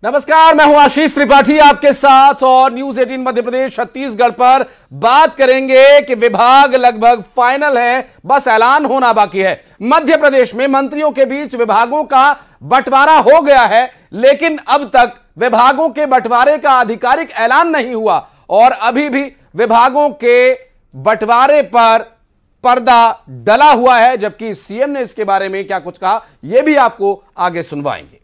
नमस्कार, मैं हूं आशीष त्रिपाठी आपके साथ और न्यूज 18 मध्य प्रदेश छत्तीसगढ़ पर बात करेंगे कि विभाग लगभग फाइनल है, बस ऐलान होना बाकी है। मध्य प्रदेश में मंत्रियों के बीच विभागों का बंटवारा हो गया है, लेकिन अब तक विभागों के बंटवारे का आधिकारिक ऐलान नहीं हुआ और अभी भी विभागों के बंटवारे पर पर्दा डला हुआ है। जबकि सीएम ने इसके बारे में क्या कुछ कहा, यह भी आपको आगे सुनवाएंगे।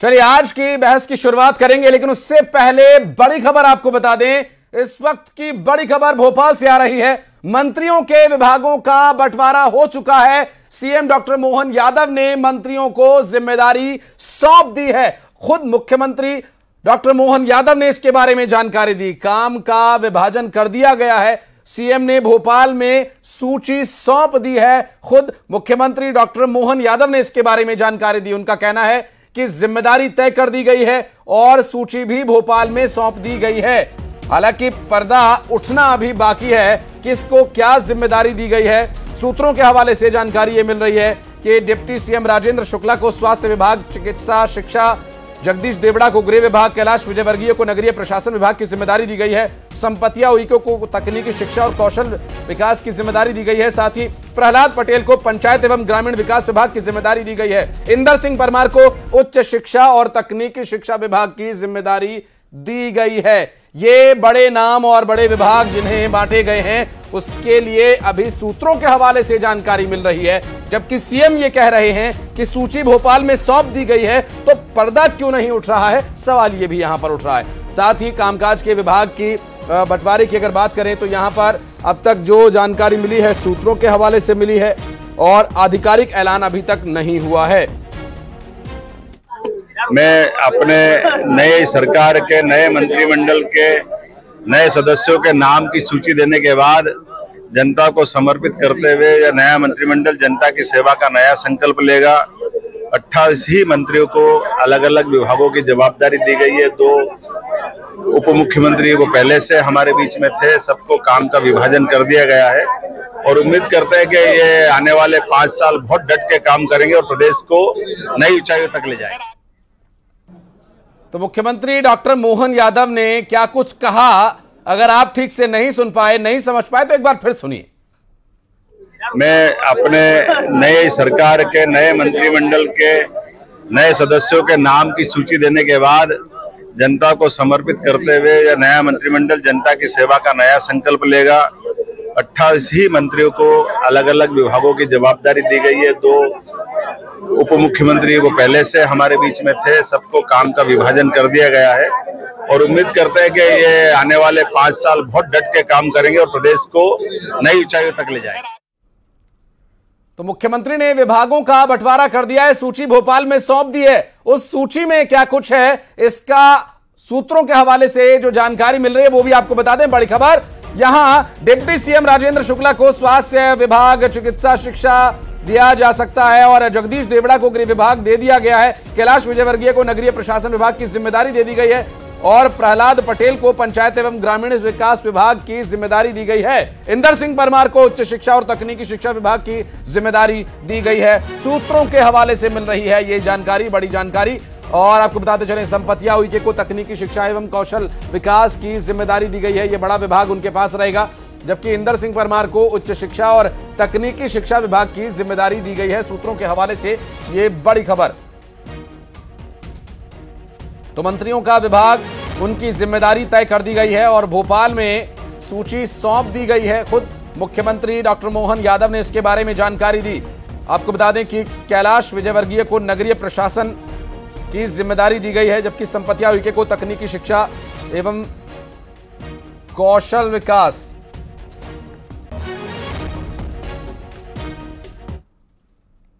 चलिए आज की बहस की शुरुआत करेंगे, लेकिन उससे पहले बड़ी खबर आपको बता दें। इस वक्त की बड़ी खबर भोपाल से आ रही है। मंत्रियों के विभागों का बंटवारा हो चुका है। सीएम डॉक्टर मोहन यादव ने मंत्रियों को जिम्मेदारी सौंप दी है। खुद मुख्यमंत्री डॉक्टर मोहन यादव ने इसके बारे में जानकारी दी। काम का विभाजन कर दिया गया है। सीएम ने भोपाल में सूची सौंप दी है। खुद मुख्यमंत्री डॉक्टर मोहन यादव ने इसके बारे में जानकारी दी। उनका कहना है कि जिम्मेदारी तय कर दी गई है और सूची भी भोपाल में सौंप दी गई है। हालांकि पर्दा उठना अभी बाकी है, किसको क्या जिम्मेदारी दी गई है। सूत्रों के हवाले से जानकारी यह मिल रही है कि डिप्टी सीएम राजेंद्र शुक्ला को स्वास्थ्य विभाग, चिकित्सा शिक्षा जगदीश देवड़ा को गृह विभाग, कैलाश विजयवर्गीय को नगरीय प्रशासन विभाग की जिम्मेदारी दी गई है। संपतिया उइके को तकनीकी शिक्षा और कौशल विकास की जिम्मेदारी दी गई है। साथ ही प्रहलाद पटेल को पंचायत एवं ग्रामीण विकास विभाग की जिम्मेदारी दी गई है। इंदर सिंह परमार को उच्च शिक्षा और तकनीकी शिक्षा विभाग की जिम्मेदारी दी गई है। ये बड़े नाम और बड़े विभाग जिन्हें बांटे गए हैं, उसके लिए अभी सूत्रों के हवाले से जानकारी मिल रही है। जबकि सीएम ये कह रहे हैं कि सूची भोपाल में सौंप दी गई है, तो पर्दा क्यों नहीं उठ रहा है, सवाल ये भी यहां पर उठ रहा है। साथ ही कामकाज के विभाग की बंटवारे की अगर बात करें तो यहां पर अब तक जो जानकारी मिली है सूत्रों के हवाले से मिली है और आधिकारिक ऐलान अभी तक नहीं हुआ है। मैं अपने नए सरकार के नए मंत्रिमंडल के नए सदस्यों के नाम की सूची देने के बाद जनता को समर्पित करते हुए यह नया मंत्रिमंडल जनता की सेवा का नया संकल्प लेगा। 28 ही मंत्रियों को अलग अलग विभागों की जवाबदारी दी गई है। 2 उप मुख्यमंत्री वो पहले से हमारे बीच में थे, सबको काम का विभाजन कर दिया गया है और उम्मीद करते हैं कि ये आने वाले 5 साल बहुत डट के काम करेंगे और प्रदेश को नई ऊंचाइयों तक ले जाएंगे। तो मुख्यमंत्री डॉक्टर मोहन यादव ने क्या कुछ कहा, अगर आप ठीक से नहीं सुन पाए, नहीं समझ पाए तो एक बार फिर सुनिए। मैं अपने नए सरकार के नए मंत्रिमंडल के नए सदस्यों के नाम की सूची देने के बाद जनता को समर्पित करते हुए यह नया मंत्रिमंडल जनता की सेवा का नया संकल्प लेगा। 28 ही मंत्रियों को अलग अलग विभागों की जवाबदारी दी गई है। 2 उप मुख्यमंत्री वो पहले से हमारे बीच में थे, सबको काम का विभाजन कर दिया गया है और उम्मीद करते हैं कि ये आने वाले 5 साल बहुत डट के काम करेंगे और प्रदेश को नई ऊंचाइयों तक ले जाएंगे। तो मुख्यमंत्री ने विभागों का बंटवारा कर दिया है, सूची भोपाल में सौंप दी है। उस सूची में क्या कुछ है, इसका सूत्रों के हवाले से जो जानकारी मिल रही है वो भी आपको बता दें। बड़ी खबर, यहां डिप्टी सीएम राजेंद्र शुक्ला को स्वास्थ्य विभाग, चिकित्सा शिक्षा दिया जा सकता है और जगदीश देवड़ा को गृह विभाग दे दिया गया है। कैलाश विजयवर्गीय को नगरीय प्रशासन विभाग की जिम्मेदारी दे दी गई है और प्रहलाद पटेल को पंचायत एवं ग्रामीण विकास विभाग की जिम्मेदारी दी गई है। इंदर सिंह परमार को उच्च शिक्षा और तकनीकी शिक्षा विभाग की जिम्मेदारी दी गई है। सूत्रों के हवाले से मिल रही है ये जानकारी, बड़ी जानकारी। और आपको बताते चलें, संपतिया उइके को तकनीकी शिक्षा एवं कौशल विकास की जिम्मेदारी दी गई है। यह बड़ा विभाग उनके पास रहेगा। जबकि इंदर सिंह परमार को उच्च शिक्षा और तकनीकी शिक्षा विभाग की जिम्मेदारी दी गई है। सूत्रों के हवाले से यह बड़ी खबर। तो मंत्रियों का विभाग, उनकी जिम्मेदारी तय कर दी गई है और भोपाल में सूची सौंप दी गई है। खुद मुख्यमंत्री डॉक्टर मोहन यादव ने इसके बारे में जानकारी दी। आपको बता दें कि कैलाश विजयवर्गीय को नगरीय प्रशासन की जिम्मेदारी दी गई है, जबकि संपतिया उइके को तकनीकी शिक्षा एवं कौशल विकास।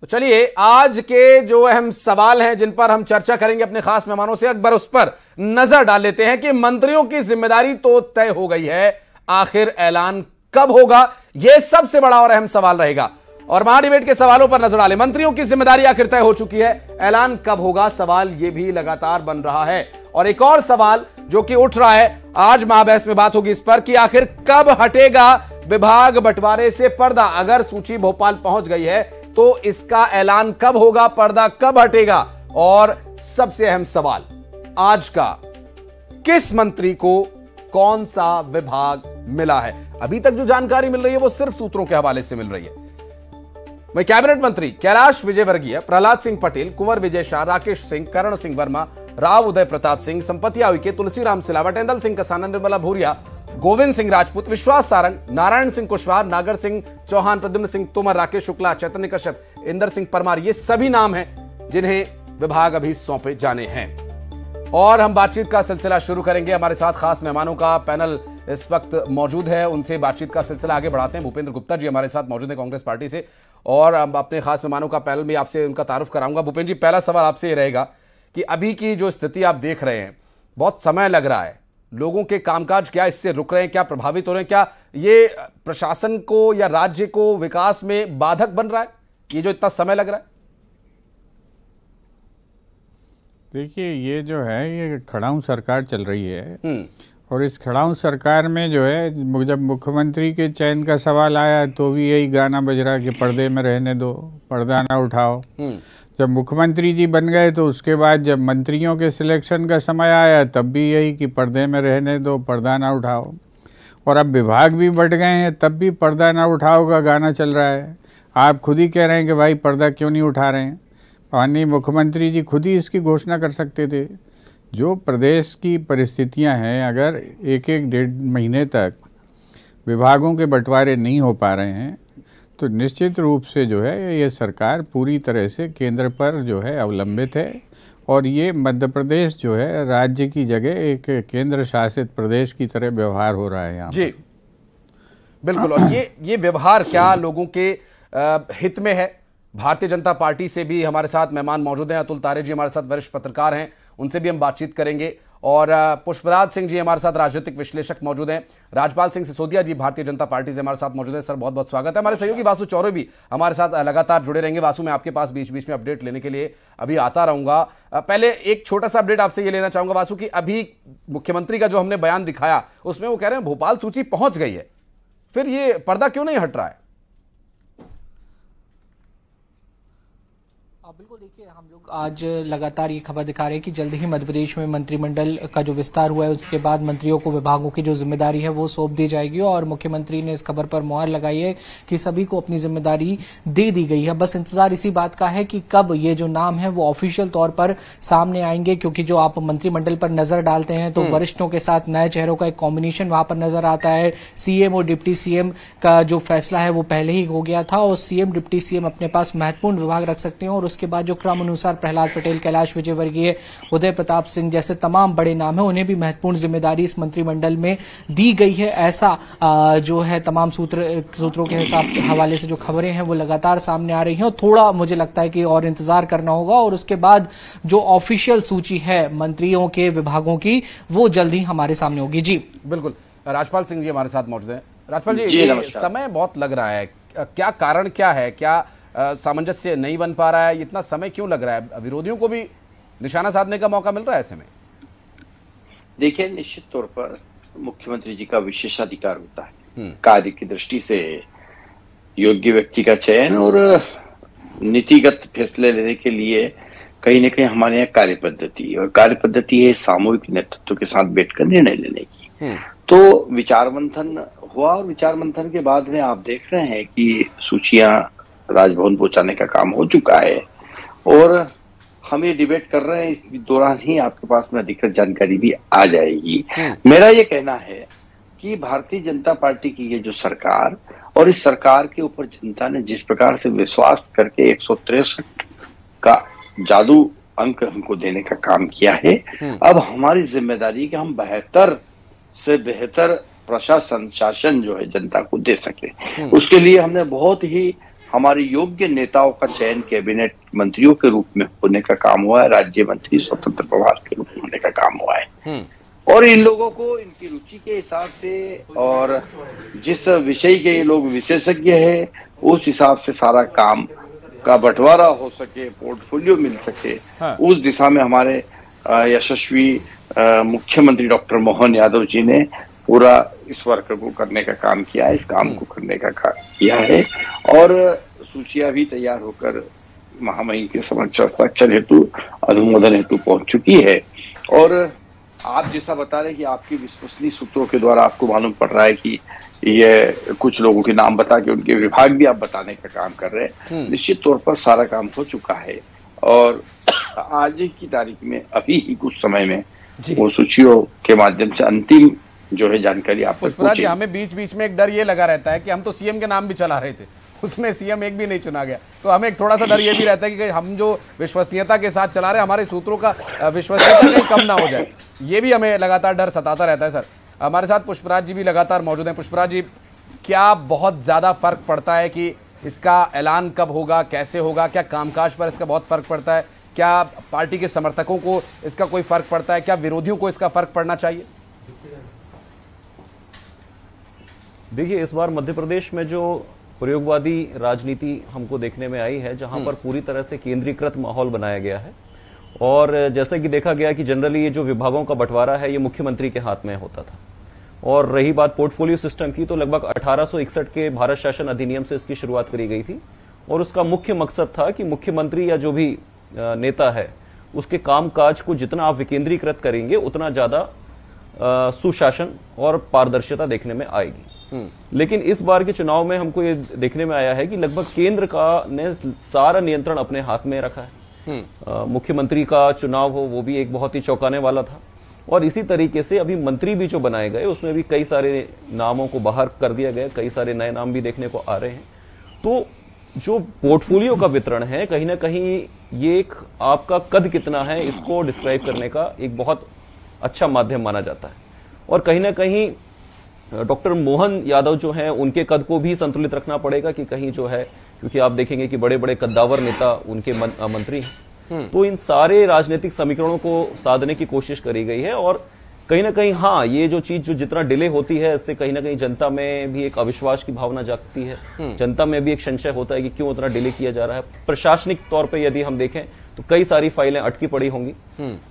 तो चलिए आज के जो अहम सवाल हैं जिन पर हम चर्चा करेंगे अपने खास मेहमानों से, एक बार उस पर नजर डाल लेते हैं कि मंत्रियों की जिम्मेदारी तो तय हो गई है, आखिर ऐलान कब होगा, यह सबसे बड़ा और अहम सवाल रहेगा। और महाडिबेट के सवालों पर नजर डालें। मंत्रियों की जिम्मेदारी आखिर तय हो चुकी है, ऐलान कब होगा सवाल यह भी लगातार बन रहा है। और एक और सवाल जो कि उठ रहा है, आज महाबहस में बात होगी इस पर कि आखिर कब हटेगा विभाग बंटवारे से पर्दा। अगर सूची भोपाल पहुंच गई है तो इसका ऐलान कब होगा, पर्दा कब हटेगा। और सबसे अहम सवाल आज का, किस मंत्री को कौन सा विभाग मिला है। अभी तक जो जानकारी मिल रही है वो सिर्फ सूत्रों के हवाले से मिल रही है। वहीं कैबिनेट मंत्री कैलाश विजयवर्गीय, प्रहलाद सिंह पटेल, कुंवर विजय शाह, राकेश सिंह, करण सिंह वर्मा, राव उदय प्रताप सिंह, संपत्ति उइके, तुलसीराम सिलावट, एंदल सिंह कसाना, निर्मला भूरिया, गोविंद सिंह राजपूत, विश्वास सारंग, नारायण सिंह कुशवाहा, नागर सिंह चौहान, प्रद्युम्न सिंह तोमर, राकेश शुक्ला, चैतन्य कश्यप, इंदर सिंह परमार, ये सभी नाम हैं जिन्हें विभाग अभी सौंपे जाने हैं। और हम बातचीत का सिलसिला शुरू करेंगे। हमारे साथ खास मेहमानों का पैनल इस वक्त मौजूद है, उनसे बातचीत का सिलसिला आगे बढ़ाते हैं। भूपेंद्र गुप्ता जी हमारे साथ मौजूद है कांग्रेस पार्टी से, और अपने खास मेहमानों का पैनल में आपसे उनका तारुफ कराऊंगा। भूपेंद्र जी, पहला सवाल आपसे ये रहेगा कि अभी की जो स्थिति आप देख रहे हैं, बहुत समय लग रहा है, लोगों के कामकाज क्या इससे रुक रहे हैं, क्या प्रभावित हो रहे हैं, क्या ये प्रशासन को या राज्य को विकास में बाधक बन रहा है, ये जो इतना समय लग रहा है? देखिए, ये जो है ये खड़ाऊ सरकार चल रही है, और इस खड़ाऊ सरकार में जो है, जब मुख्यमंत्री के चयन का सवाल आया तो भी यही गाना बज रहा कि पर्दे में रहने दो, पर्दा ना उठाओ। जब मुख्यमंत्री जी बन गए तो उसके बाद जब मंत्रियों के सिलेक्शन का समय आया तब भी यही कि पर्दे में रहने दो, पर्दा ना उठाओ। और अब विभाग भी बढ़ गए हैं तब भी पर्दा ना उठाओ का गाना चल रहा है। आप खुद ही कह रहे हैं कि भाई पर्दा क्यों नहीं उठा रहे हैं। माननीय मुख्यमंत्री जी खुद ही इसकी घोषणा कर सकते थे। जो प्रदेश की परिस्थितियां हैं, अगर एक एक डेढ़ महीने तक विभागों के बंटवारे नहीं हो पा रहे हैं तो निश्चित रूप से जो है ये सरकार पूरी तरह से केंद्र पर जो है अवलंबित है, और ये मध्य प्रदेश जो है राज्य की जगह एक केंद्र शासित प्रदेश की तरह व्यवहार हो रहा है यहाँ जी। बिल्कुल। और ये व्यवहार क्या लोगों के हित में है? भारतीय जनता पार्टी से भी हमारे साथ मेहमान मौजूद हैं। अतुल तारे जी हमारे साथ वरिष्ठ पत्रकार हैं, उनसे भी हम बातचीत करेंगे। और पुष्पराज सिंह जी हमारे साथ राजनीतिक विश्लेषक मौजूद हैं। राजपाल सिंह सिसोदिया जी भारतीय जनता पार्टी से हमारे साथ मौजूद हैं। सर, बहुत बहुत स्वागत है। हमारे सहयोगी वासु चौरे भी हमारे साथ लगातार जुड़े रहेंगे। वासु, मैं आपके पास बीच बीच में अपडेट लेने के लिए अभी आता रहूंगा। पहले एक छोटा सा अपडेट आपसे ये लेना चाहूंगा वासु कि अभी मुख्यमंत्री का जो हमने बयान दिखाया उसमें वो कह रहे हैं भोपाल सूची पहुंच गई है, फिर ये पर्दा क्यों नहीं हट रहा है? बिल्कुल, देखिए, हम लोग आज लगातार ये खबर दिखा रहे हैं कि जल्द ही मध्य प्रदेश में मंत्रिमंडल का जो विस्तार हुआ है उसके बाद मंत्रियों को विभागों की जो जिम्मेदारी है वो सौंप दी जाएगी, और मुख्यमंत्री ने इस खबर पर मुहर लगाई है कि सभी को अपनी जिम्मेदारी दे दी गई है। बस इंतजार इसी बात का है कि कब ये जो नाम है वो ऑफिशियल तौर पर सामने आएंगे, क्योंकि जो आप मंत्रिमंडल पर नजर डालते हैं तो वरिष्ठों के साथ नए चेहरों का एक कॉम्बिनेशन वहां पर नजर आता है। सीएम और डिप्टी सीएम का जो फैसला है वो पहले ही हो गया था, और सीएम डिप्टी सीएम अपने पास महत्वपूर्ण विभाग रख सकते हैं, और उसके बाद जो क्रम अनुसार प्रहलाद पटेल, कैलाश विजयवर्गीय, उदय प्रताप सिंह जैसे तमाम बड़े नाम है उन्हें भी महत्वपूर्ण जिम्मेदारी इस मंत्रिमंडल में दी गई है। ऐसा जो है तमाम सूत्रों के हवाले से जो खबरें हैं वो लगातार सामने आ रही हैं, और थोड़ा मुझे लगता है कि और इंतजार करना होगा, और उसके बाद जो ऑफिशियल सूची है मंत्रियों के विभागों की वो जल्द ही हमारे सामने होगी। जी बिल्कुल। राजपाल सिंह जी हमारे साथ मौजूद हैं। राजपाल जी, ये समय बहुत लग रहा है, क्या कारण क्या है? क्या सामंजस्य नहीं बन पा रहा है? इतना समय क्यों लग रहा है? विरोधियों को भी निशाना साधने का मौका मिल रहा है ऐसे में? देखिए, निश्चित तौर पर मुख्यमंत्री जी का विशेषाधिकार होता है कार्य की दृष्टि से योग्य व्यक्ति का चयन और नीतिगत फैसले लेने के लिए। कहीं न कहीं हमारे यहाँ कार्य पद्धति है सामूहिक नेतृत्व के साथ बैठकर निर्णय लेने की। तो विचार मंथन हुआ, और विचार मंथन के बाद में आप देख रहे हैं कि सूचियां राजभवन पहुंचाने का काम हो चुका है, और हम ये डिबेट कर रहे हैं, इस दौरान ही आपके पास में अधिकृत जानकारी भी आ जाएगी। मेरा ये कहना है कि भारतीय जनता पार्टी की ये जो सरकार, और इस सरकार के ऊपर जनता ने जिस प्रकार से विश्वास करके 163 का जादू अंक हमको देने का काम किया है, अब हमारी जिम्मेदारी कि हम बेहतर से बेहतर प्रशासन शासन जो है जनता को दे सके। उसके लिए हमने बहुत ही हमारे योग्य नेताओं का चयन कैबिनेट मंत्रियों के रूप में होने का काम हुआ है, राज्य मंत्री स्वतंत्र प्रभार के रूप में होने का काम हुआ है। और इन लोगों को इनकी रुचि के हिसाब से और जिस विषय के ये लोग विशेषज्ञ है उस हिसाब से सारा काम का बंटवारा हो सके, पोर्टफोलियो मिल सके, उस दिशा में हमारे यशस्वी मुख्यमंत्री डॉक्टर मोहन यादव जी ने पूरा इस वर्क को करने का काम किया है, इस काम को करने का किया है और सूचियां भी तैयार होकर महामहिम के समक्ष हस्ताक्षर हेतु अनुमोदन हेतु पहुंच चुकी है। और आप जैसा बता रहे हैं कि आपके विश्वसनीय सूत्रों के द्वारा आपको मालूम पड़ रहा है कि ये कुछ लोगों के नाम बता के उनके विभाग भी आप बताने का काम कर रहे हैं। निश्चित तौर पर सारा काम हो चुका है और आज की तारीख में अभी ही कुछ समय में वो सूचियों के माध्यम से अंतिम जो है जानकारी आपको पुष्पराज जी, हमें बीच बीच में एक डर ये लगा रहता है कि हम तो सीएम के नाम भी चला रहे थे, उसमें सीएम एक भी नहीं चुना गया, तो हमें एक थोड़ा सा डर ये भी रहता है कि हम जो विश्वसनीयता के साथ चला रहे हैं हमारे सूत्रों का विश्वसनीयता कहीं कम ना हो जाए, ये भी हमें लगातार डर सताता रहता है। सर, हमारे साथ पुष्पराज जी भी लगातार मौजूद हैं। पुष्पराज जी, क्या बहुत ज्यादा फर्क पड़ता है कि इसका ऐलान कब होगा, कैसे होगा, क्या कामकाज पर इसका बहुत फर्क पड़ता है, क्या पार्टी के समर्थकों को इसका कोई फर्क पड़ता है, क्या विरोधियों को इसका फर्क पड़ना चाहिए? देखिए, इस बार मध्य प्रदेश में जो प्रयोगवादी राजनीति हमको देखने में आई है, जहां पर पूरी तरह से केंद्रीकृत माहौल बनाया गया है और जैसा कि देखा गया कि जनरली ये जो विभागों का बंटवारा है ये मुख्यमंत्री के हाथ में होता था। और रही बात पोर्टफोलियो सिस्टम की, तो लगभग 1861 के भारत शासन अधिनियम से इसकी शुरुआत करी गई थी और उसका मुख्य मकसद था कि मुख्यमंत्री या जो भी नेता है उसके कामकाज को जितना आप विकेंद्रीकृत करेंगे उतना ज्यादा सुशासन और पारदर्शिता देखने में आएगी। लेकिन इस बार के चुनाव में हमको ये देखने में आया है कि लगभग केंद्र का ने सारा नियंत्रण अपने हाथ में रखा है। मुख्यमंत्री का चुनाव हो वो भी एक बहुत ही चौंकाने वाला था और इसी तरीके से अभी मंत्री भी जो बनाए गए उसमें भी कई सारे नामों को बाहर कर दिया गया, कई सारे नए नाम भी देखने को आ रहे हैं। तो जो पोर्टफोलियो का वितरण है, कहीं ना कहीं ये एक आपका कद कितना है इसको डिस्क्राइब करने का एक बहुत अच्छा माध्यम माना जाता है। और कहीं ना कहीं डॉक्टर मोहन यादव जो हैं उनके कद को भी संतुलित रखना पड़ेगा कि कहीं जो है, क्योंकि आप देखेंगे कि बड़े बड़े कद्दावर नेता उनके मंत्री हैं, तो इन सारे राजनीतिक समीकरणों को साधने की कोशिश करी गई है। और कहीं ना कहीं हाँ, ये जो चीज जो जितना डिले होती है इससे कहीं ना कहीं जनता में भी एक अविश्वास की भावना जागती है, जनता में भी एक संशय होता है कि क्यों उतना डिले किया जा रहा है। प्रशासनिक तौर पर यदि हम देखें तो कई सारी फाइलें अटकी पड़ी होंगी,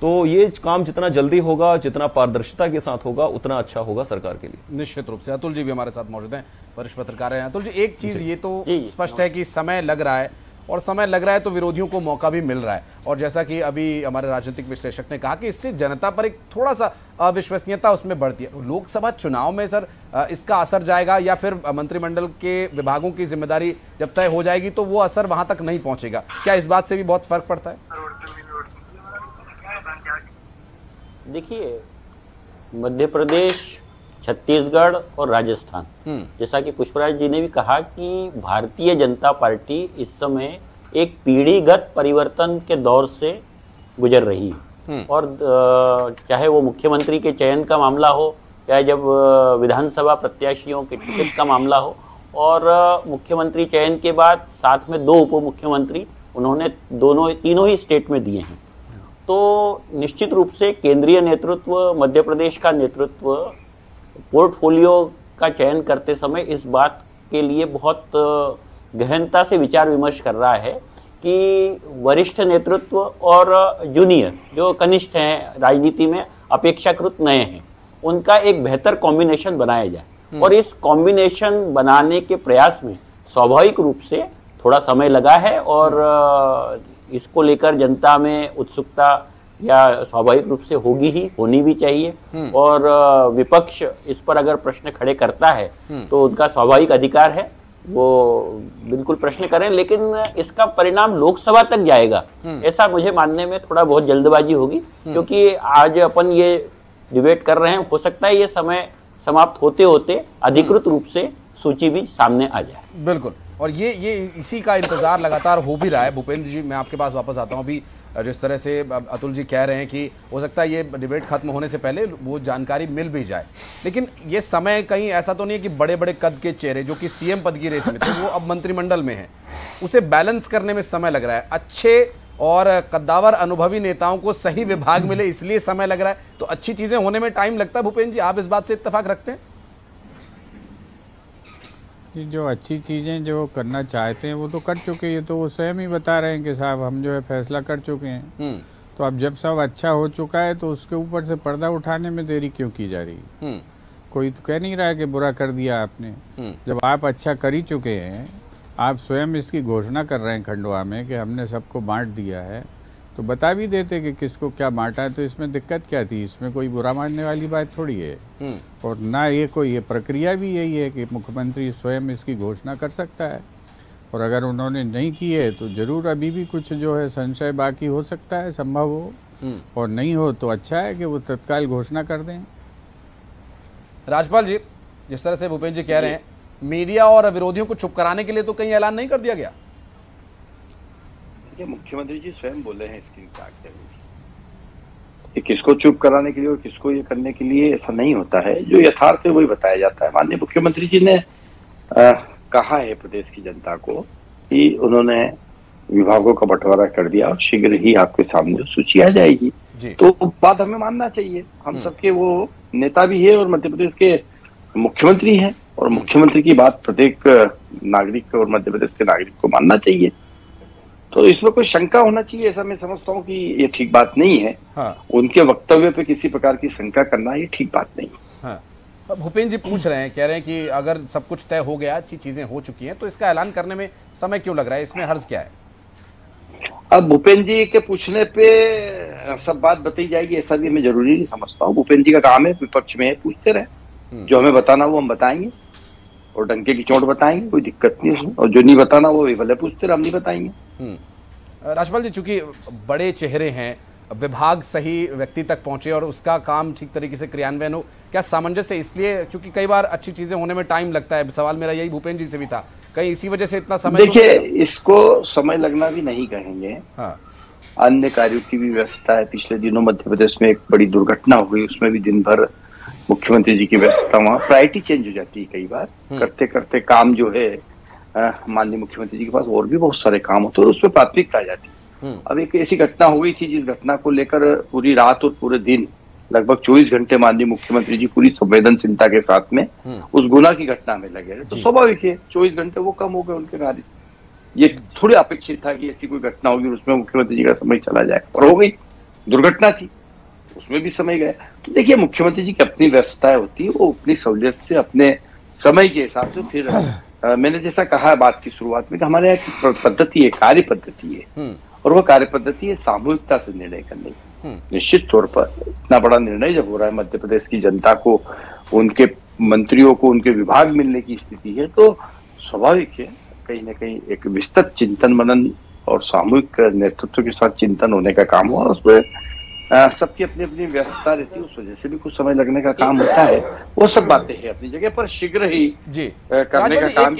तो ये काम जितना जल्दी होगा, जितना पारदर्शिता के साथ होगा, उतना अच्छा होगा सरकार के लिए। निश्चित रूप से। अतुल जी भी हमारे साथ मौजूद हैं, वरिष्ठ पत्रकार हैं। अतुल जी, एक चीज ये तो स्पष्ट है कि समय लग रहा है और समय लग रहा है तो विरोधियों को मौका भी मिल रहा है और जैसा कि अभी हमारे राजनीतिक विश्लेषक ने कहा कि इससे जनता पर एक थोड़ा सा अविश्वसनीयता उसमें बढ़ती है। लोकसभा चुनाव में सर इसका असर जाएगा या फिर मंत्रिमंडल के विभागों की जिम्मेदारी जब तय हो जाएगी तो वो असर वहां तक नहीं पहुंचेगा? क्या इस बात से भी बहुत फर्क पड़ता है? देखिए, मध्य प्रदेश, छत्तीसगढ़ और राजस्थान, जैसा कि पुष्पराज जी ने भी कहा कि भारतीय जनता पार्टी इस समय एक पीढ़ीगत परिवर्तन के दौर से गुजर रही है। और चाहे वो मुख्यमंत्री के चयन का मामला हो या जब विधानसभा प्रत्याशियों के टिकट का मामला हो, और मुख्यमंत्री चयन के बाद साथ में 2 उप मुख्यमंत्री उन्होंने तीनों ही स्टेट में दिए हैं। तो निश्चित रूप से केंद्रीय नेतृत्व, मध्य प्रदेश का नेतृत्व पोर्टफोलियो का चयन करते समय इस बात के लिए बहुत गहनता से विचार विमर्श कर रहा है कि वरिष्ठ नेतृत्व और जूनियर जो कनिष्ठ हैं, राजनीति में अपेक्षाकृत नए हैं, उनका एक बेहतर कॉम्बिनेशन बनाया जाए। और इस कॉम्बिनेशन बनाने के प्रयास में स्वाभाविक रूप से थोड़ा समय लगा है और इसको लेकर जनता में उत्सुकता या स्वाभाविक रूप से होगी ही, होनी भी चाहिए। और विपक्ष इस पर अगर प्रश्न खड़े करता है तो उनका स्वाभाविक अधिकार है, वो बिल्कुल प्रश्न करें, लेकिन इसका परिणाम लोकसभा तक जाएगा ऐसा मुझे मानने में थोड़ा बहुत जल्दबाजी होगी। क्योंकि आज अपन ये डिबेट कर रहे हैं, हो सकता है ये समय समाप्त होते होते अधिकृत रूप से सूची भी सामने आ जाए। बिल्कुल, और ये इसी का इंतजार लगातार हो भी रहा है। भूपेंद्र जी, मैं आपके पास वापस आता हूँ। अभी जिस तरह से अतुल जी कह रहे हैं कि हो सकता है ये डिबेट खत्म होने से पहले वो जानकारी मिल भी जाए, लेकिन ये समय कहीं ऐसा तो नहीं है कि बड़े बड़े कद के चेहरे जो कि सीएम पद की रेस में थे वो अब मंत्रिमंडल में हैं, उसे बैलेंस करने में समय लग रहा है। अच्छे और कद्दावर अनुभवी नेताओं को सही विभाग मिले इसलिए समय लग रहा है, तो अच्छी चीजें होने में टाइम लगता है। भूपेंद्र जी, आप इस बात से इत्तेफाक रखते हैं? जो अच्छी चीज़ें जो करना चाहते हैं वो तो कर चुके हैं, ये तो वो स्वयं ही बता रहे हैं कि साहब हम जो है फैसला कर चुके हैं। तो अब जब सब अच्छा हो चुका है तो उसके ऊपर से पर्दा उठाने में देरी क्यों की जा रही है? कोई तो कह नहीं रहा है कि बुरा कर दिया आपने। जब आप अच्छा कर ही चुके हैं, आप स्वयं इसकी घोषणा कर रहे हैं खंडवा में कि हमने सबको बांट दिया है, तो बता भी देते कि किसको क्या बांटा है, तो इसमें दिक्कत क्या थी? इसमें कोई बुरा मानने वाली बात थोड़ी है। और ना ये प्रक्रिया भी यही है कि मुख्यमंत्री स्वयं इसकी घोषणा कर सकता है, और अगर उन्होंने नहीं की है तो जरूर अभी भी कुछ जो है संशय बाकी हो सकता है, संभव हो, और नहीं हो तो अच्छा है कि वो तत्काल घोषणा कर दें। राजपाल जी, जिस तरह से भूपेंद्र जी कह रहे हैं, मीडिया और विरोधियों को चुप कराने के लिए तो कहीं ऐलान नहीं कर दिया गया? मुख्यमंत्री जी स्वयं बोले हैं इसकी कि किसको चुप कराने के लिए और किसको ये करने के लिए, ऐसा नहीं होता है। जो यथार्थ है वही बताया जाता है। माननीय मुख्यमंत्री जी ने कहा है प्रदेश की जनता को कि उन्होंने विभागों का बंटवारा कर दिया और शीघ्र ही आपके सामने सूची आ जाएगी। तो बात हमें मानना चाहिए। हम सबके वो नेता भी है और मध्य प्रदेश के मुख्यमंत्री हैं, और मुख्यमंत्री की बात प्रत्येक नागरिक और मध्य प्रदेश के नागरिक को मानना चाहिए। तो इसमें कोई शंका होना चाहिए, ऐसा मैं समझता हूँ कि ये ठीक बात नहीं है। उनके वक्तव्य पे किसी प्रकार की शंका करना ये ठीक बात नहीं है। भूपेंद्र जी पूछ रहे हैं, कह रहे हैं कि अगर सब कुछ तय हो गया, अच्छी चीजें हो चुकी हैं, तो इसका ऐलान करने में समय क्यों लग रहा है? इसमें हर्ज क्या है? अब भूपेंद्र जी के पूछने पे सब बात बताई जाएगी ऐसा भी मैं जरूरी नहीं समझता हूँ। भूपेंद्र जी का काम है विपक्ष में पूछते रहे, जो हमें बताना वो हम बताएंगे और डंके की चोट बताएंगे, कोई दिक्कत नहीं उसमें। और जो नहीं बताना वो भले पूछते रहे, हम नहीं बताएंगे। राजपाल जी, चूंकि बड़े चेहरे हैं, विभाग सही व्यक्ति तक पहुंचे और उसका काम ठीक तरीके से क्रियान्वयन हो, क्या सामंजस्य इसलिए, चूंकि कई बार अच्छी चीजें होने में टाइम लगता है, सवाल मेरा यही भूपेंद्र जी से भी था, कहीं इसी वजह से इतना समय? देखिए, इसको समय लगना भी नहीं कहेंगे। अन्य कार्यों की भी व्यवस्था है। पिछले दिनों मध्य प्रदेश में एक बड़ी दुर्घटना हुई, उसमें भी दिन भर मुख्यमंत्री जी की व्यवस्था, वहाँ प्रायोरिटी चेंज हो जाती है कई बार। करते करते काम जो है माननीय मुख्यमंत्री जी के पास और भी बहुत सारे काम होते हैं और उसमें प्राथमिकता आ जाती है। अब एक ऐसी घटना हो गई थी जिस घटना को लेकर पूरी रात और पूरे दिन लगभग 24 घंटे माननीय मुख्यमंत्री जी पूरी संवेदनशीलता के साथ में उस गुना की घटना में लगे रहे। तो स्वाभाविक है 24 घंटे वो कम हो गए उनके कार्य। ये थोड़ी अपेक्षित था कि ऐसी कोई घटना होगी उसमें मुख्यमंत्री जी का समय चला जाए, और हो गई। दुर्घटना थी, उसमें भी समय गया। तो देखिए, मुख्यमंत्री जी की अपनी व्यवस्थाएं होती है, वो अपनी सहूलियत से अपने समय के हिसाब से फिर मैंने जैसा कहा बात की शुरुआत में कि हमारे यहाँ की पद्धति है, कार्य पद्धति है, और वो कार्य पद्धति है सामूहिकता से निर्णय करने की। निश्चित तौर पर इतना बड़ा निर्णय जब हो रहा है, मध्य प्रदेश की जनता को, उनके मंत्रियों को उनके विभाग मिलने की स्थिति है, तो स्वाभाविक है कहीं ना कहीं एक विस्तृत चिंतन मनन और सामूहिक नेतृत्व के साथ चिंतन होने का काम हुआ। उसमें सबकी अपनी अपनी व्यवस्था रहती है, उस वजह से भी कुछ समय लगने का काम होता है। वो सब बातें हैं अपनी जगह पर, शीघ्र ही करने का काम।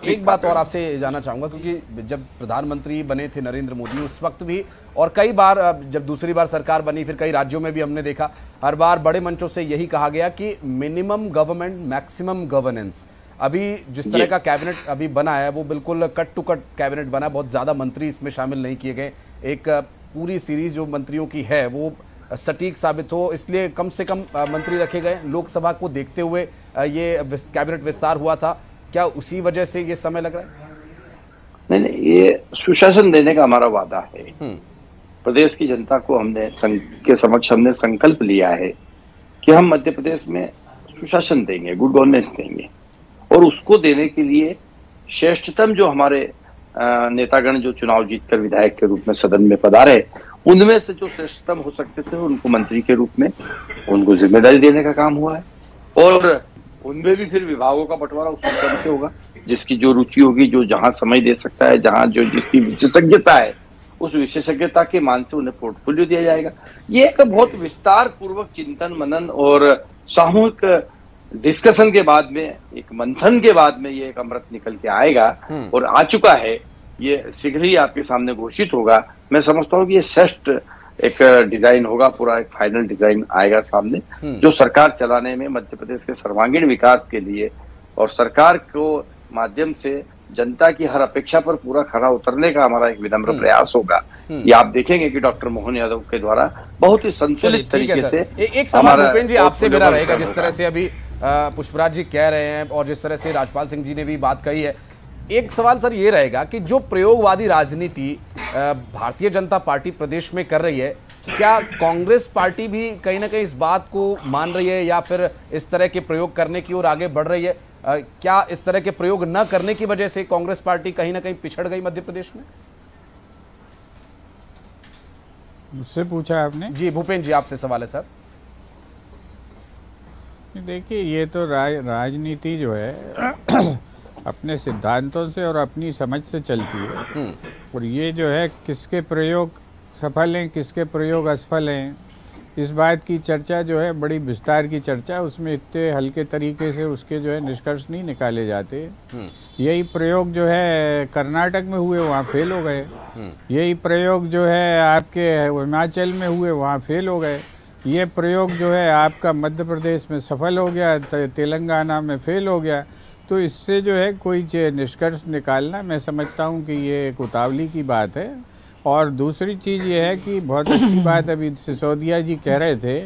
एक बात और आपसे जानना चाहूंगा, क्योंकि जब प्रधानमंत्री बने थे नरेंद्र मोदी, उस वक्त भी और कई बार जब दूसरी बार सरकार बनी, फिर कई राज्यों में भी हमने देखा, हर बार बड़े मंचों से यही कहा गया कि मिनिमम गवर्नमेंट मैक्सिमम गवर्नेंस। अभी जिस तरह का कैबिनेट अभी बना है वो बिल्कुल कट टू कट कैबिनेट बना, बहुत ज्यादा मंत्री इसमें शामिल नहीं किए गए। एक पूरी सीरीज जो मंत्रियों की है वो सटीक साबित हो, इसलिए कम से कम मंत्री रखे गए। लोकसभा को देखते हुए ये कैबिनेट विस्तार हुआ था, क्या उसी वजह से ये समय लग रहा है? नहीं, ये सुशासन देने का हमारा वादा है। प्रदेश की जनता को हमने के समक्ष हमने संकल्प लिया है कि हम मध्य प्रदेश में सुशासन देंगे, गुड गवर्नेंस देंगे, और उसको देने के लिए श्रेष्ठतम जो हमारे नेतागण जो चुनाव जीतकर विधायक के रूप में सदन में पधारे, उनमें से जो श्रेष्ठतम हो सकते थे उनको मंत्री के रूप में उनको जिम्मेदारी देने का काम हुआ है। और उनमें भी फिर विभागों का बंटवारा उस क्रम से होगा, जिसकी जो रुचि होगी, जो जहां समय दे सकता है, जहां जो जिसकी विशेषज्ञता है, उस विशेषज्ञता के मान से उन्हें पोर्टफोलियो दिया जाएगा। ये एक बहुत विस्तार पूर्वक चिंतन मनन और सामूहिक डिस्कशन के बाद में, एक मंथन के बाद में ये एक अमृत निकल के आएगा, और आ चुका है। ये शीघ्र ही आपके सामने घोषित होगा। मैं समझता हूँ कि ये श्रेष्ठ एक डिजाइन होगा, पूरा एक फाइनल डिजाइन आएगा सामने, जो सरकार चलाने में मध्य प्रदेश के सर्वांगीण विकास के लिए और सरकार को माध्यम से जनता की हर अपेक्षा पर पूरा खरा उतरने का हमारा एक विनम्र प्रयास होगा। ये आप देखेंगे कि डॉक्टर मोहन यादव के द्वारा बहुत ही संतुलित तरीके से। एक सवाल भूपेंद्र जी आपसे मेरा रहेगा, जिस तरह से अभी पुष्पराज जी कह रहे हैं और जिस तरह से राजपाल सिंह जी ने भी बात कही है, एक सवाल सर ये रहेगा कि जो प्रयोगवादी राजनीति भारतीय जनता पार्टी प्रदेश में कर रही है, क्या कांग्रेस पार्टी भी कहीं ना कहीं इस बात को मान रही है या फिर इस तरह के प्रयोग करने की ओर आगे बढ़ रही है? क्या इस तरह के प्रयोग न करने की वजह से कांग्रेस पार्टी कहीं ना कहीं पिछड़ गई मध्य प्रदेश में? मुझसे पूछा आपने? जी भूपेंद्र जी आपसे सवाल है सर। देखिए, ये तो राजनीति जो है अपने सिद्धांतों से और अपनी समझ से चलती है, और ये जो है किसके प्रयोग सफल हैं किसके प्रयोग असफल हैं, इस बात की चर्चा जो है बड़ी विस्तार की चर्चा, उसमें इतने हल्के तरीके से उसके जो है निष्कर्ष नहीं निकाले जाते। यही प्रयोग जो है कर्नाटक में हुए वहाँ फेल हो गए, यही प्रयोग जो है आपके हिमाचल में हुए वहाँ फेल हो गए, ये प्रयोग जो है आपका मध्य प्रदेश में सफल हो गया, तेलंगाना में फेल हो गया। तो इससे जो है कोई निष्कर्ष निकालना मैं समझता हूँ कि ये एक उतावली की बात है। और दूसरी चीज़ ये है कि बहुत अच्छी बात अभी सिसोदिया जी कह रहे थे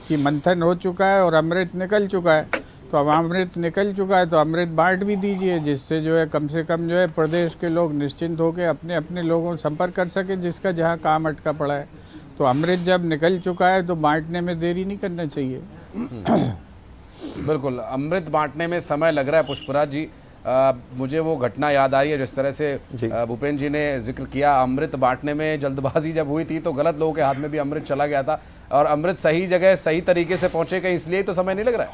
कि मंथन हो चुका है और अमृत निकल चुका है, तो अब अमृत निकल चुका है तो अमृत बांट भी दीजिए, जिससे जो है कम से कम जो है प्रदेश के लोग निश्चिंत होकर अपने अपने लोगों से संपर्क कर सके जिसका जहाँ काम अटका पड़ा है। तो अमृत जब निकल चुका है तो बांटने में देरी नहीं करना चाहिए। बिल्कुल, अमृत बांटने में समय लग रहा है। पुष्पराज जी, मुझे वो घटना याद आ रही है जिस तरह से भूपेंद्र जी ने जिक्र किया, अमृत बांटने में जल्दबाजी जब हुई थी तो गलत लोगों के हाथ में भी अमृत चला गया था, और अमृत सही जगह सही तरीके से पहुंचे कहीं, इसलिए तो समय नहीं लग रहा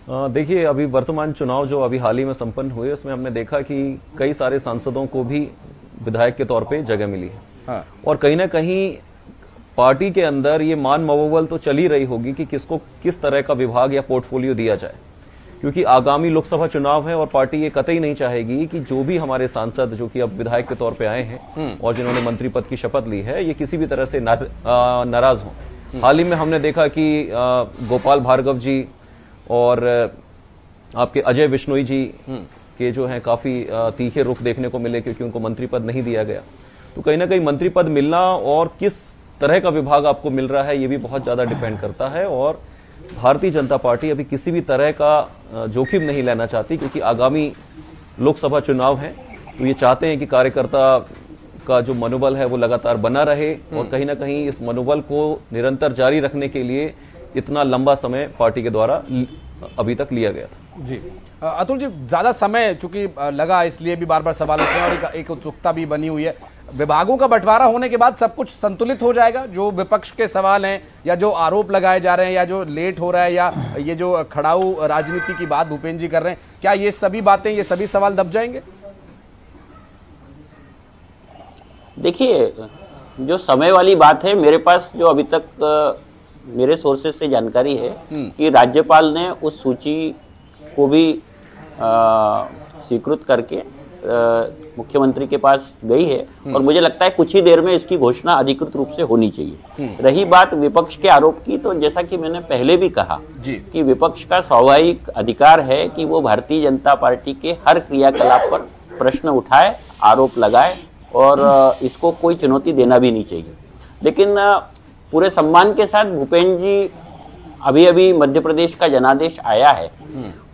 है। देखिए, अभी वर्तमान चुनाव जो अभी हाल ही में संपन्न हुए उसमें हमने देखा कि कई सारे सांसदों को भी विधायक के तौर पे जगह मिली है। हाँ। और कहीं ना कहीं पार्टी के अंदर ये मान मवल तो चल ही रही होगी कि किसको किस तरह का विभाग या पोर्टफोलियो दिया जाए, क्योंकि आगामी लोकसभा चुनाव है और पार्टी ये कतई नहीं चाहेगी कि जो भी हमारे सांसद जो कि अब विधायक के तौर पे आए हैं और जिन्होंने मंत्री पद की शपथ ली है, ये किसी भी तरह से नाराज हों। हाल ही में हमने देखा कि गोपाल भार्गव जी और आपके अजय बिश्नोई जी के जो हैं काफी तीखे रुख देखने को मिले, क्योंकि उनको मंत्री पद नहीं दिया गया। तो कहीं ना कहीं मंत्री पद मिलना और किस तरह का विभाग आपको मिल रहा है ये भी बहुत ज्यादा डिपेंड करता है। और भारतीय जनता पार्टी अभी किसी भी तरह का जोखिम नहीं लेना चाहती, क्योंकि आगामी लोकसभा चुनाव है, तो ये चाहते हैं कि कार्यकर्ता का जो मनोबल है वो लगातार बना रहे, और कहीं ना कहीं इस मनोबल को निरंतर जारी रखने के लिए इतना लंबा समय पार्टी के द्वारा अभी तक लिया गया था। जी अतुल जी, ज्यादा समय चूंकि लगा इसलिए भी बार बार सवाल उठे हैं और एक उत्सुकता भी बनी हुई है। विभागों का बंटवारा होने के बाद सब कुछ संतुलित हो जाएगा? जो विपक्ष के सवाल हैं या जो आरोप लगाए जा रहे हैं या जो लेट हो रहा है या ये जो खड़ाऊ राजनीति की बात भूपेंद्र जी कर रहे हैं, क्या ये सभी बातें, ये सभी सवाल दब जाएंगे? देखिए, जो समय वाली बात है, मेरे पास जो अभी तक मेरे सोर्सेज से जानकारी है कि राज्यपाल ने उस सूची को भी स्वीकृत करके मुख्यमंत्री के पास गई है, और मुझे लगता है कुछ ही देर में इसकी घोषणा अधिकृत रूप से होनी चाहिए। रही बात विपक्ष के आरोप की, तो जैसा कि मैंने पहले भी कहा कि विपक्ष का स्वाभाविक अधिकार है कि वो भारतीय जनता पार्टी के हर क्रियाकलाप पर प्रश्न उठाए, आरोप लगाए, और इसको कोई चुनौती देना भी नहीं चाहिए। लेकिन पूरे सम्मान के साथ भूपेंद्र जी, अभी अभी मध्य प्रदेश का जनादेश आया है,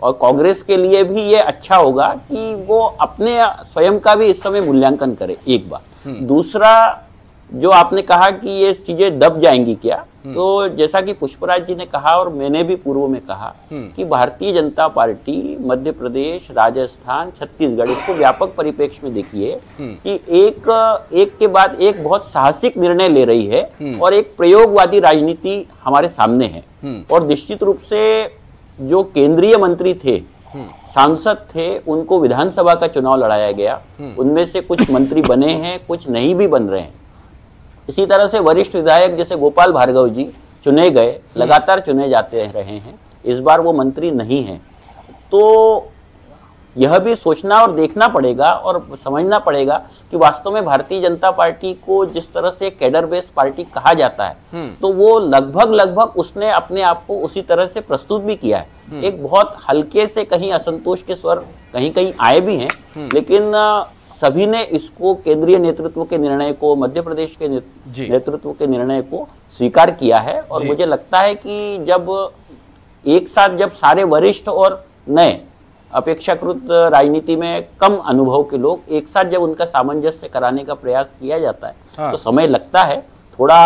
और कांग्रेस के लिए भी ये अच्छा होगा कि वो अपने स्वयं का भी इस समय मूल्यांकन करे, एक बार। दूसरा, जो आपने कहा कि ये चीजें दब जाएंगी क्या, तो जैसा कि पुष्पराज जी ने कहा और मैंने भी पूर्व में कहा कि भारतीय जनता पार्टी मध्य प्रदेश, राजस्थान, छत्तीसगढ़, इसको व्यापक परिप्रेक्ष्य में देखिए कि एक के बाद एक बहुत साहसिक निर्णय ले रही है, और एक प्रयोगवादी राजनीति हमारे सामने है। और निश्चित रूप से जो केंद्रीय मंत्री थे, सांसद थे, उनको विधानसभा का चुनाव लड़ाया गया, उनमें से कुछ मंत्री बने हैं, कुछ नहीं भी बन रहे हैं। इसी तरह से वरिष्ठ विधायक जैसे गोपाल भार्गव जी चुने गए, लगातार चुने जाते रहे हैं, इस बार वो मंत्री नहीं हैं। तो यह भी सोचना और देखना पड़ेगा और समझना पड़ेगा कि वास्तव में भारतीय जनता पार्टी को जिस तरह से कैडर बेस्ड पार्टी कहा जाता है, तो वो लगभग उसने अपने आप को उसी तरह से प्रस्तुत भी किया है। एक बहुत हल्के से कहीं असंतोष के स्वर कहीं कहीं आए भी हैं, लेकिन सभी ने इसको केंद्रीय नेतृत्व के निर्णय को, मध्य प्रदेश के नेतृत्व के निर्णय को स्वीकार किया है। और मुझे लगता है कि जब एक साथ जब सारे वरिष्ठ और नए अपेक्षाकृत राजनीति में कम अनुभव के लोग एक साथ जब उनका सामंजस्य कराने का प्रयास किया जाता है, तो समय लगता है। थोड़ा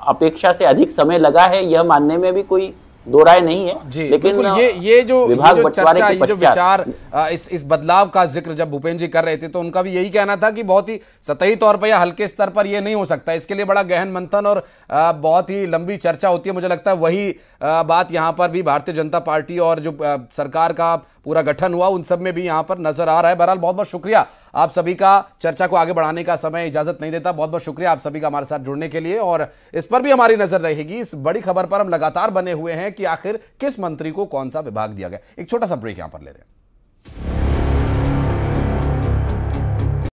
अपेक्षा से अधिक समय लगा है, यह मानने में भी कोई दो राय नहीं है। लेकिन ये जो विभाग बंटवारे के ये जो विचार इस बदलाव का जिक्र जब भूपेंद्र जी कर रहे थे, तो उनका भी यही कहना था कि बहुत ही सतही तौर पर या हल्के स्तर पर ये नहीं हो सकता, इसके लिए बड़ा गहन मंथन और बहुत ही लंबी चर्चा होती है। मुझे लगता है वही बात यहाँ पर भी भारतीय जनता पार्टी और जो सरकार का पूरा गठन हुआ उन सब में भी यहाँ पर नजर आ रहा है। बहरहाल बहुत बहुत शुक्रिया आप सभी का, चर्चा को आगे बढ़ाने का समय इजाजत नहीं देता। बहुत बहुत शुक्रिया आप सभी का हमारे साथ जुड़ने के लिए, और इस पर भी हमारी नजर रहेगी। इस बड़ी खबर पर हम लगातार बने हुए हैं कि आखिर किस मंत्री को कौन सा विभाग दिया गया। एक छोटा सा ब्रेक यहां पर ले रहे हैं।